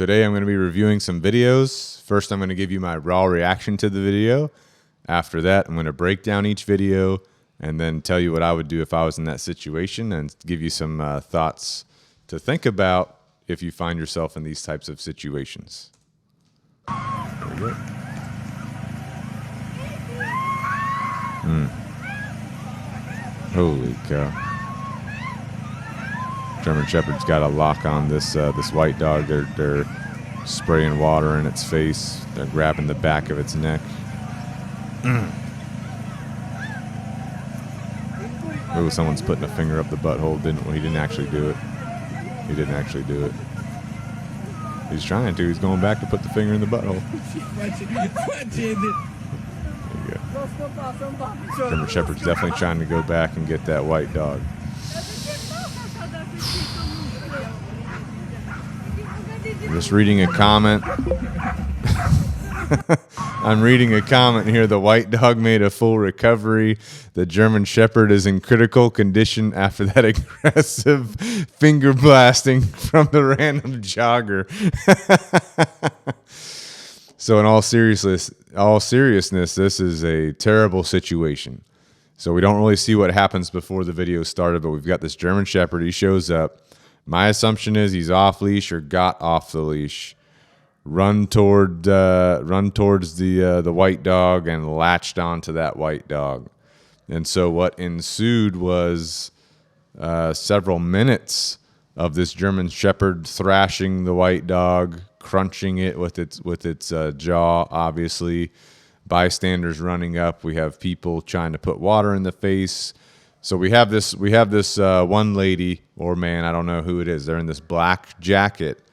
Today I'm going to be reviewing some videos. First, I'm going to give you my raw reaction to the video. After that, I'm going to break down each video and then tell you what I would do if I was in that situation and give you some thoughts to think about if you find yourself in these types of situations. There we go. Holy cow. German Shepherd's got a lock on this white dog. They're spraying water in its face. They're grabbing the back of its neck. Oh, someone's putting a finger up the butthole. He didn't actually do it. He didn't actually do it. He's trying to. He's going back to put the finger in the butthole. There you go. German Shepherd's definitely trying to go back and get that white dog. I'm just reading a comment. I'm reading a comment here. The white dog made a full recovery. The German Shepherd is in critical condition after that aggressive finger blasting from the random jogger. So in all seriousness, this is a terrible situation. So we don't really see what happens before the video started, but we've got this German Shepherd. He shows up. My assumption is he's off leash or got off the leash, run towards the white dog and latched onto that white dog. And so what ensued was several minutes of this German Shepherd thrashing the white dog, crunching it with its jaw. Obviously, bystanders running up. We have people trying to put water in the face. So we have this one lady or man, I don't know who it is. They're in this black jacket.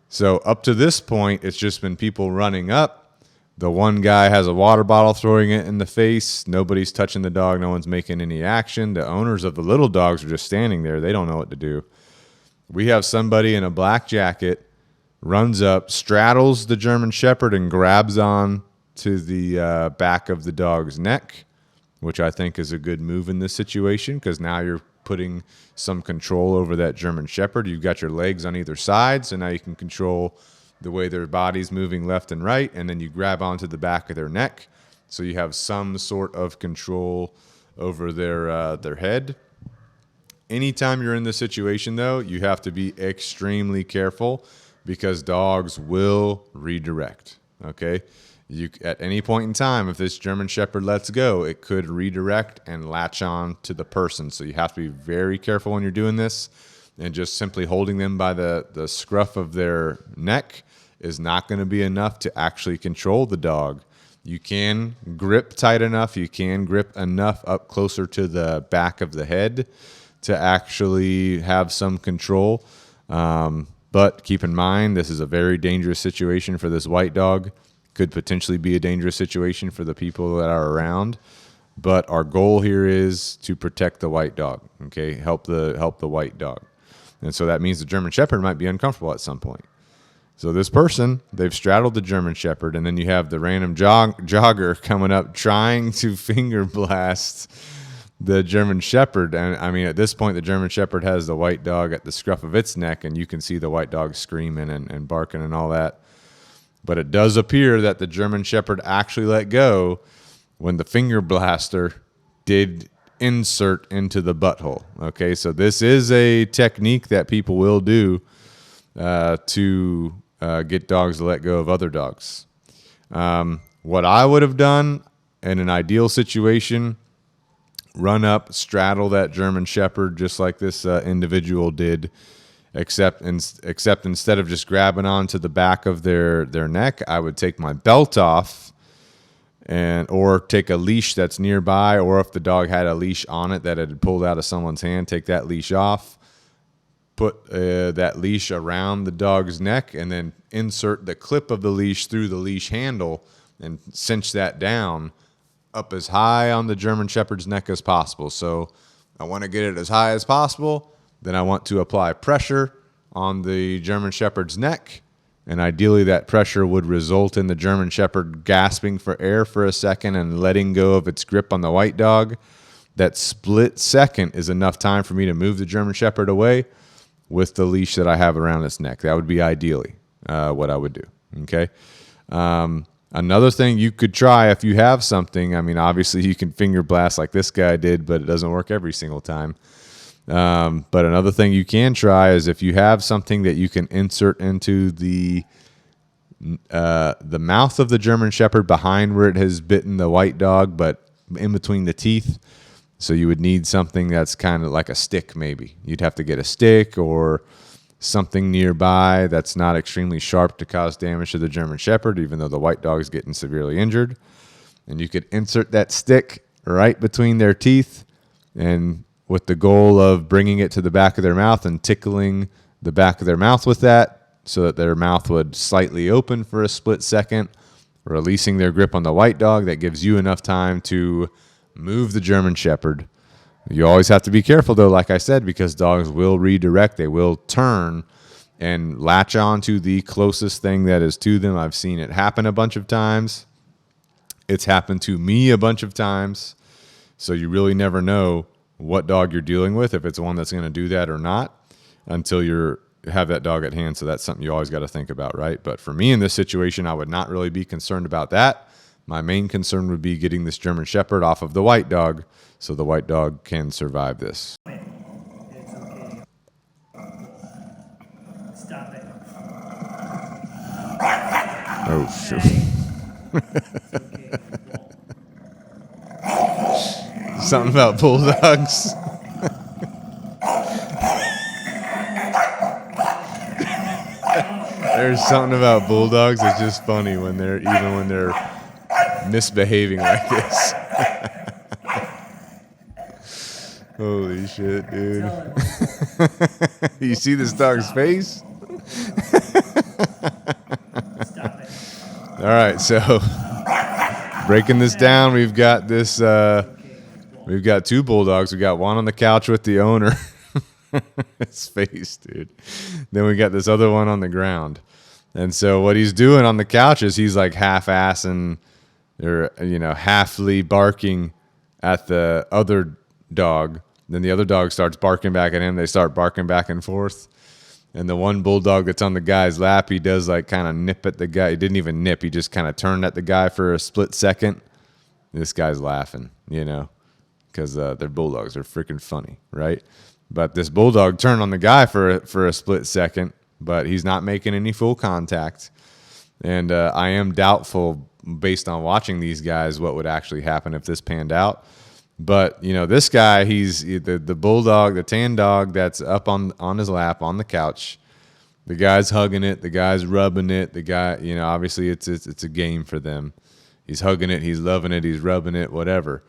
So up to this point, it's just been people running up. The one guy has a water bottle, throwing it in the face. Nobody's touching the dog. No one's making any action. The owners of the little dogs are just standing there. They don't know what to do. We have somebody in a black jacket, runs up, straddles the German Shepherd, and grabs on to the back of the dog's neck, which I think is a good move in this situation because now you're putting some control over that German Shepherd. You've got your legs on either side, so now you can control the way their body's moving left and right, and then you grab onto the back of their neck, so you have some sort of control over their head. Anytime you're in this situation, though, you have to be extremely careful because dogs will redirect, okay? At any point in time, if this German Shepherd lets go, it could redirect and latch on to the person. So you have to be very careful when you're doing this. And just simply holding them by the scruff of their neck is not going to be enough to actually control the dog. You can grip tight enough. You can grip enough up closer to the back of the head to actually have some control. But keep in mind, this is a very dangerous situation for this white dog. Could potentially be a dangerous situation for the people that are around, but our goal here is to protect the white dog. Okay, help the white dog, and so that means the German Shepherd might be uncomfortable at some point. So this person, they've straddled the German Shepherd, and then you have the random jogger coming up trying to finger blast the German Shepherd. And I mean, at this point, the German Shepherd has the white dog at the scruff of its neck, and you can see the white dog screaming and barking and all that. But it does appear that the German Shepherd actually let go when the finger blaster did insert into the butthole. Okay, so this is a technique that people will do to get dogs to let go of other dogs. What I would have done in an ideal situation, run up, straddle that German Shepherd just like this individual did, except instead of just grabbing onto the back of their neck, I would take my belt off or take a leash that's nearby, or if the dog had a leash on it that had pulled out of someone's hand, take that leash off, put that leash around the dog's neck, and then insert the clip of the leash through the leash handle and cinch that down up as high on the German Shepherd's neck as possible. So I want to get it as high as possible. Then I want to apply pressure on the German Shepherd's neck, and ideally that pressure would result in the German Shepherd gasping for air for a second and letting go of its grip on the white dog. That split second is enough time for me to move the German Shepherd away with the leash that I have around its neck. That would be ideally. what I would do. Okay. Another thing you could try if you have something, I mean, obviously you can finger blast like this guy did, but it doesn't work every single time. But another thing you can try is if you have something that you can insert into the mouth of the German Shepherd behind where it has bitten the white dog, but in between the teeth. So you would need something that's kind of like a stick, maybe. You'd have to get a stick or something nearby that's not extremely sharp to cause damage to the German Shepherd, even though the white dog is getting severely injured. And you could insert that stick right between their teeth, and with the goal of bringing it to the back of their mouth and tickling the back of their mouth with that so that their mouth would slightly open for a split second, releasing their grip on the white dog. That gives you enough time to move the German Shepherd. You always have to be careful, though, like I said, because dogs will redirect. They will turn and latch on to the closest thing that is to them. I've seen it happen a bunch of times. It's happened to me a bunch of times. So you really never know what dog you're dealing with, if it's one that's going to do that or not, until you have that dog at hand. So that's something you always got to think about, right? But for me in this situation, I would not really be concerned about that. My main concern would be getting this German Shepherd off of the white dog so the white dog can survive this. It's okay. Stop it. Oh, shoot. It's okay. Something about bulldogs. There's something about bulldogs that's just funny when they're misbehaving like this. Holy shit, dude. You see this dog's face? Stop it. All right, so breaking this down, we've got this. We've got two bulldogs. We got one on the couch with the owner. His face, dude. Then we got this other one on the ground. And so what he's doing on the couch is he's like half-assing or, halfly barking at the other dog. Then the other dog starts barking back at him. They start barking back and forth. And the one bulldog that's on the guy's lap, he does like kind of nip at the guy. He didn't even nip. He just kind of turned at the guy for a split second. This guy's laughing, because they're bulldogs. They're freaking funny, right? But this bulldog turned on the guy for a split second, but he's not making any full contact. And I am doubtful, based on watching these guys, what would actually happen if this panned out. But, this guy, he's the bulldog, the tan dog that's up on his lap on the couch. The guy's hugging it. The guy's rubbing it. The guy, obviously it's a game for them. He's hugging it. He's loving it. He's rubbing it, whatever.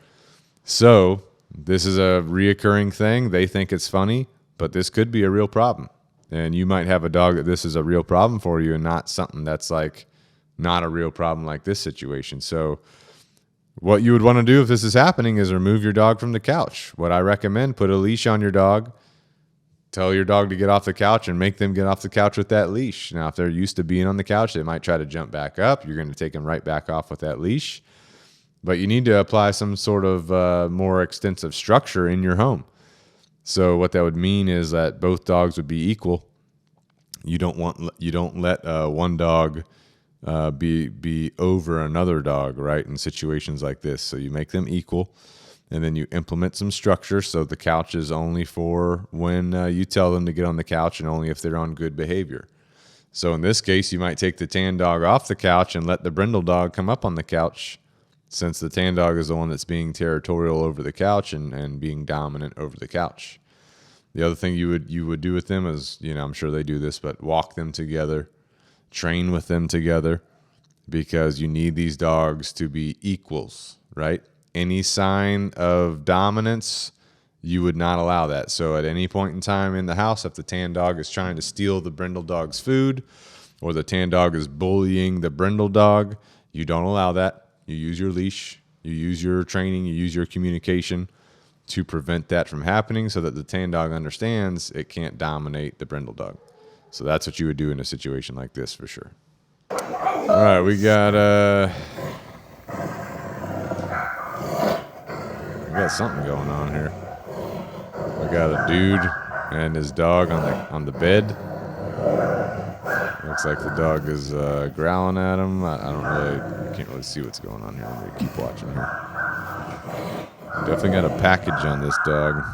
So this is a reoccurring thing. They think it's funny, but this could be a real problem. And you might have a dog that this is a real problem for you and not something that's like not a real problem like this situation. So what you would want to do if this is happening is remove your dog from the couch. What I recommend, put a leash on your dog. Tell your dog to get off the couch and make them get off the couch with that leash. Now, if they're used to being on the couch, they might try to jump back up. You're going to take them right back off with that leash. But you need to apply some sort of more extensive structure in your home. So what that would mean is that both dogs would be equal. You don't let one dog be over another dog, right? In situations like this, so you make them equal, and then you implement some structure. So the couch is only for when you tell them to get on the couch, and only if they're on good behavior. So in this case, you might take the tan dog off the couch and let the brindle dog come up on the couch, since the tan dog is the one that's being territorial over the couch and being dominant over the couch. The other thing you would do with them is, I'm sure they do this, but walk them together, train with them together, because you need these dogs to be equals, right? Any sign of dominance, you would not allow that. So at any point in time in the house, if the tan dog is trying to steal the brindle dog's food, or the tan dog is bullying the brindle dog, you don't allow that. You use your leash, you use your training, you use your communication to prevent that from happening, so that the tan dog understands it can't dominate the brindle dog. So that's what you would do in a situation like this for sure. All right, we got something going on here. We got a dude and his dog on the bed. Looks like the dog is growling at him. I can't really see what's going on here. Let me keep watching here. Definitely got a package on this dog.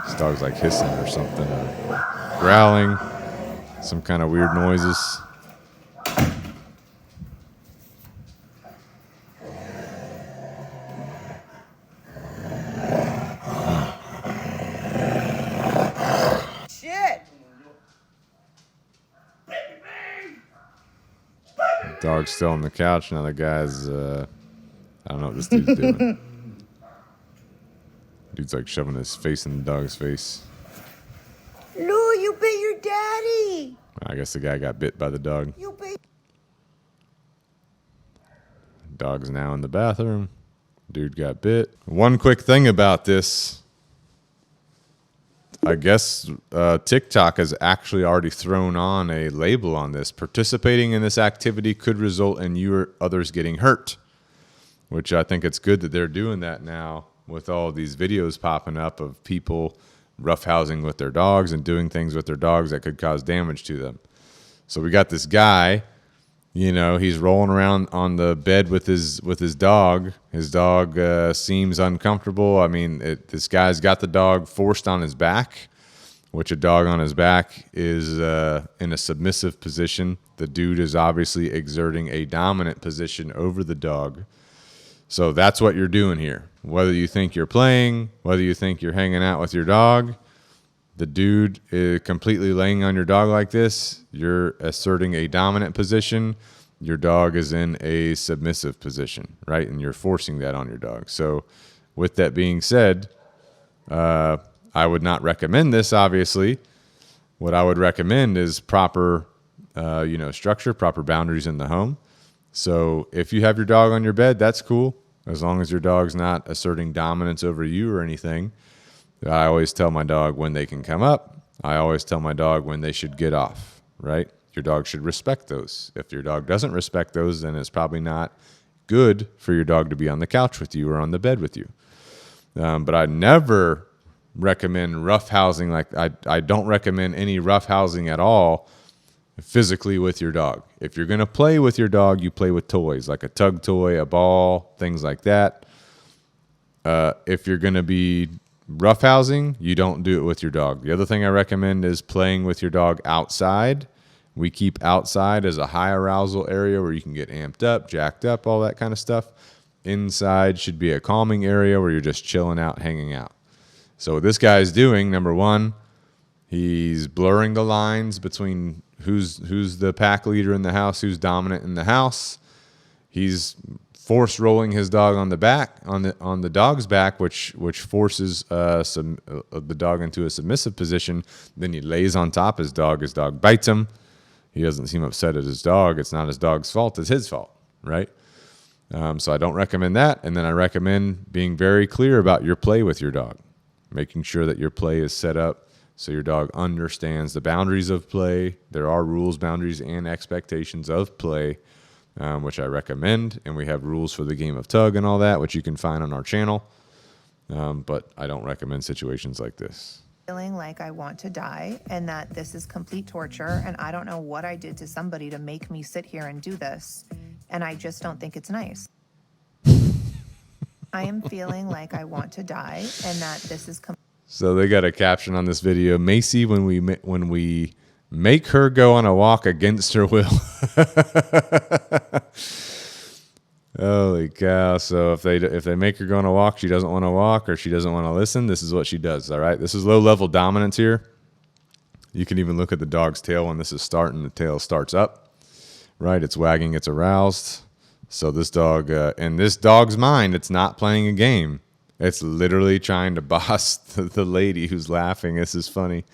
This dog's like hissing or something, or growling, some kind of weird noises. Dog's still on the couch. Now the guy's, I don't know what this dude's doing. Dude's like shoving his face in the dog's face. Lou, you bit your daddy. I guess the guy got bit by the dog. You bit. Dog's now in the bathroom. Dude got bit. One quick thing about this. I guess TikTok has actually already thrown on a label on this. Participating in this activity could result in you or others getting hurt, which I think it's good that they're doing that now with all these videos popping up of people roughhousing with their dogs and doing things with their dogs that could cause damage to them. So we got this guy, you know, he's rolling around on the bed with his dog. His dog seems uncomfortable. I mean, this guy's got the dog forced on his back, which a dog on his back is in a submissive position. The dude is obviously exerting a dominant position over the dog. So that's what you're doing here. Whether you think you're playing, whether you think you're hanging out with your dog, the dude is completely laying on your dog like this. You're asserting a dominant position. Your dog is in a submissive position, right? And you're forcing that on your dog. So with that being said, I would not recommend this, obviously. What I would recommend is proper, structure, proper boundaries in the home. So if you have your dog on your bed, that's cool. As long as your dog's not asserting dominance over you or anything. I always tell my dog when they can come up. I always tell my dog when they should get off, right? Your dog should respect those. If your dog doesn't respect those, then it's probably not good for your dog to be on the couch with you or on the bed with you. But I never recommend roughhousing. Like I don't recommend any roughhousing at all physically with your dog. If you're going to play with your dog, you play with toys, like a tug toy, a ball, things like that. If you're going to be roughhousing, you don't do it with your dog. The other thing I recommend is playing with your dog outside. We keep outside as a high arousal area where you can get amped up, jacked up, all that kind of stuff. Inside should be a calming area where you're just chilling out, hanging out. So what this guy's doing, number one, he's blurring the lines between who's the pack leader in the house, who's dominant in the house. He's force rolling his dog on the back, on the dog's back, which forces the dog into a submissive position. Then he lays on top of his dog. His dog bites him. He doesn't seem upset at his dog. It's not his dog's fault. It's his fault, right? So I don't recommend that. And then I recommend being very clear about your play with your dog, making sure that your play is set up so your dog understands the boundaries of play. There are rules, boundaries, and expectations of play, which I recommend. And we have rules for the game of tug and all that, which you can find on our channel. But I don't recommend situations like this. Feeling like I want to die and that this is complete torture and I don't know what I did to somebody to make me sit here and do this. And I just don't think it's nice. I am feeling like I want to die and that this is So they got a caption on this video: Macy, when we make her go on a walk against her will. Holy cow. So if they make her go on a walk, she doesn't want to walk or she doesn't want to listen, this is what she does, all right? This is low-level dominance here. You can even look at the dog's tail when this is starting. The tail starts up, right? It's wagging, it's aroused. So this dog, in this dog's mind, it's not playing a game. It's literally trying to boss the lady who's laughing. This is funny.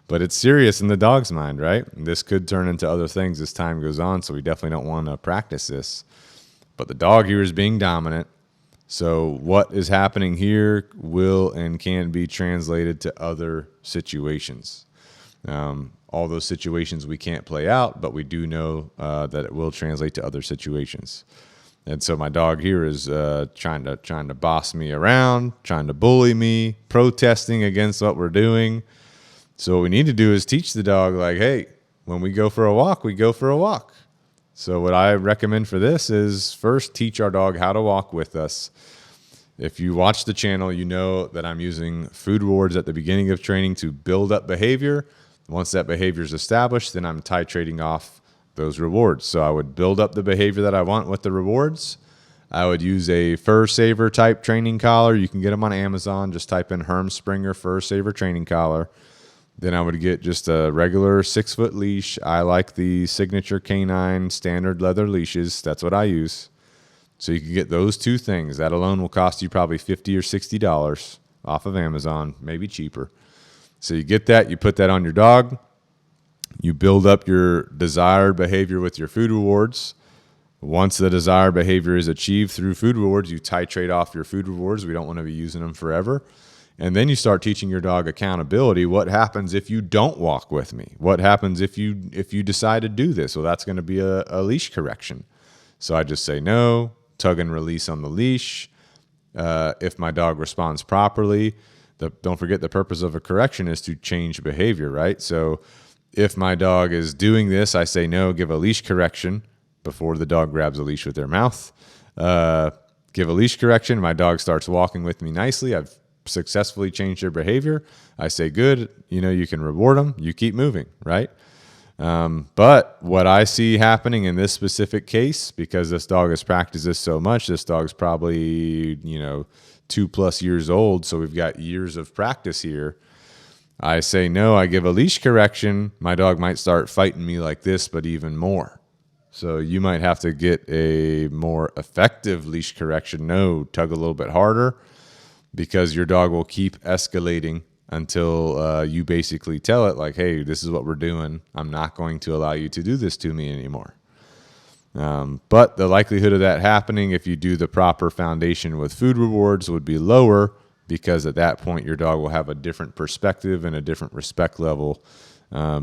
But it's serious in the dog's mind, right? And this could turn into other things as time goes on, so we definitely don't want to practice this. But the dog here is being dominant. So what is happening here will and can be translated to other situations. All those situations we can't play out, but we do know that it will translate to other situations. And so my dog here is trying to boss me around, trying to bully me, protesting against what we're doing. So what we need to do is teach the dog, like, hey, when we go for a walk, we go for a walk. So what I recommend for this is first teach our dog how to walk with us. If you watch the channel, you know that I'm using food rewards at the beginning of training to build up behavior. Once that behavior is established, then I'm titrating off those rewards. So I would build up the behavior that I want with the rewards. I would use a fur saver type training collar. You can get them on Amazon. Just type in Herm Springer fur saver training collar. Then I would get just a regular 6-foot leash. I like the signature Canine standard leather leashes. That's what I use. So you can get those two things. That alone will cost you probably $50 or $60 off of Amazon, maybe cheaper. So you get that, you put that on your dog. You build up your desired behavior with your food rewards. Once the desired behavior is achieved through food rewards, you titrate off your food rewards. We don't want to be using them forever. And then you start teaching your dog accountability. What happens if you don't walk with me? What happens if you decide to do this? Well, that's going to be a leash correction. So I just say no, tug and release on the leash. If my dog responds properly, don't forget the purpose of a correction is to change behavior, right? So if my dog is doing this, I say no, give a leash correction before the dog grabs a leash with their mouth. Give a leash correction. My dog starts walking with me nicely. I've successfully changed their behavior. I say, good, you can reward them. You keep moving, right? But what I see happening in this specific case, because this dog has practiced this so much, this dog's probably, 2+ years old. So we've got years of practice here. I say no, I give a leash correction. My dog might start fighting me like this, but even more. So you might have to get a more effective leash correction. No, tug a little bit harder, because your dog will keep escalating until you basically tell it, like, hey, this is what we're doing. I'm not going to allow you to do this to me anymore. But the likelihood of that happening, if you do the proper foundation with food rewards, would be lower, because at that point your dog will have a different perspective and a different respect level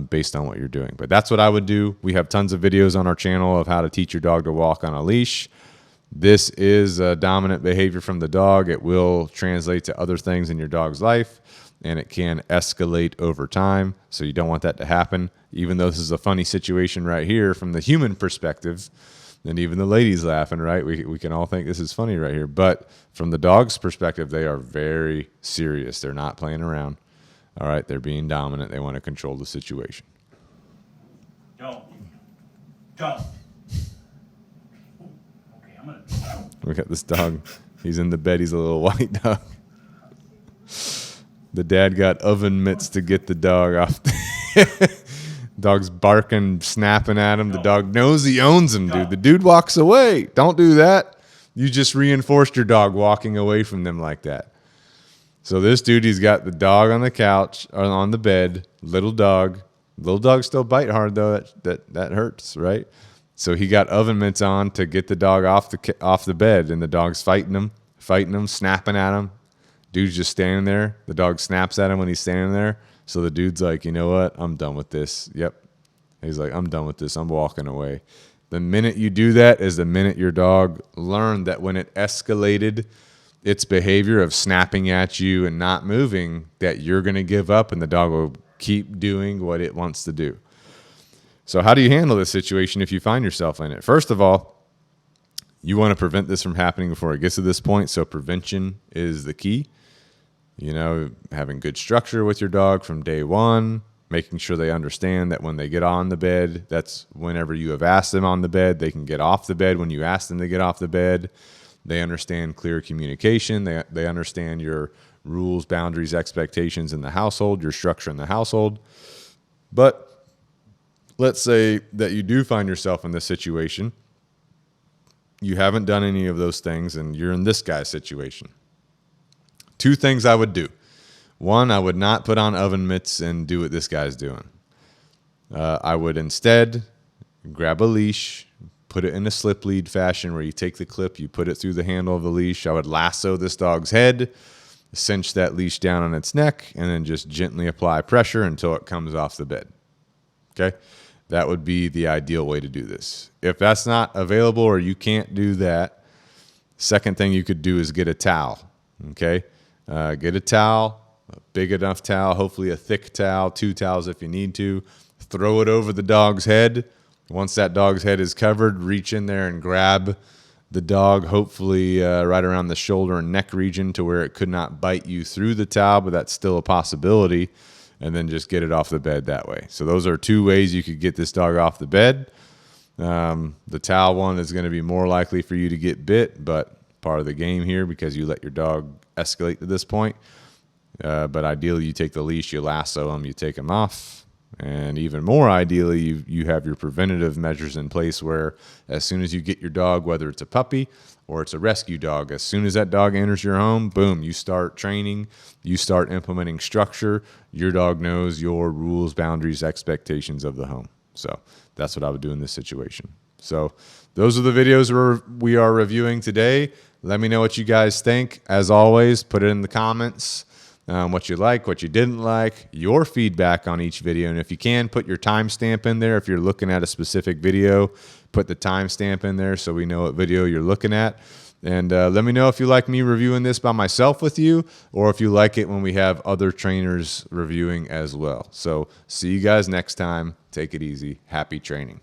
based on what you're doing. But that's what I would do. We have tons of videos on our channel of how to teach your dog to walk on a leash. This is a dominant behavior from the dog. It will translate to other things in your dog's life, and it can escalate over time. So you don't want that to happen. Even though this is a funny situation right here from the human perspective, and even the ladies laughing, right? We can all think this is funny right here. But from the dog's perspective, they are very serious. They're not playing around. All right, they're being dominant. They want to control the situation. Don't. Look at this dog. He's in the bed. He's a little white dog. The dad got oven mitts to get the dog off. Dog's barking, snapping at him. The dog knows he owns him, dude. The dude walks away. Don't do that. You just reinforced your dog walking away from them like that. So this dude, he's got the dog on the couch or on the bed. Little dog. Little dogs still bite hard though. That hurts, right? So he got oven mitts on to get the dog off the bed, and the dog's fighting him, snapping at him. Dude's just standing there. The dog snaps at him when he's standing there. So the dude's like, you know what? I'm done with this. Yep. He's like, I'm done with this. I'm walking away. The minute you do that is the minute your dog learned that when it escalated its behavior of snapping at you and not moving, that you're going to give up and the dog will keep doing what it wants to do. So how do you handle this situation if you find yourself in it? First of all, you want to prevent this from happening before it gets to this point. So prevention is the key. Having good structure with your dog from day one, making sure they understand that when they get on the bed, that's whenever you have asked them on the bed. They can get off the bed when you ask them to get off the bed. They understand clear communication. They understand your rules, boundaries, expectations in the household, your structure in the household. But let's say that you do find yourself in this situation. You haven't done any of those things, and you're in this guy's situation. Two things I would do. One, I would not put on oven mitts and do what this guy's doing. I would instead grab a leash, put it in a slip lead fashion where you take the clip, you put it through the handle of the leash. I would lasso this dog's head, cinch that leash down on its neck, and then just gently apply pressure until it comes off the bed. Okay? that would be the ideal way to do this. If that's not available or you can't do that, second thing you could do is get a towel. Okay, get a towel, a big enough towel, hopefully a thick towel, 2 towels if you need to. Throw it over the dog's head. Once that dog's head is covered, reach in there and grab the dog, hopefully right around the shoulder and neck region to where it could not bite you through the towel, but that's still a possibility, and then just get it off the bed that way. So those are 2 ways you could get this dog off the bed. The towel one is going to be more likely for you to get bit, but part of the game here because you let your dog escalate to this point. But ideally, you take the leash, you lasso them, you take them off. And even more ideally, you have your preventative measures in place where as soon as you get your dog, whether it's a puppy or it's a rescue dog, as soon as that dog enters your home, boom, you start training, you start implementing structure. Your dog knows your rules, boundaries, expectations of the home. So that's what I would do in this situation. So those are the videos we are reviewing today. Let me know what you guys think. As always, put it in the comments. What you like, what you didn't like, your feedback on each video. And if you can, put your timestamp in there. If you're looking at a specific video, put the timestamp in there so we know what video you're looking at. And let me know if you like me reviewing this by myself with you, or if you like it when we have other trainers reviewing as well. So see you guys next time. Take it easy. Happy training.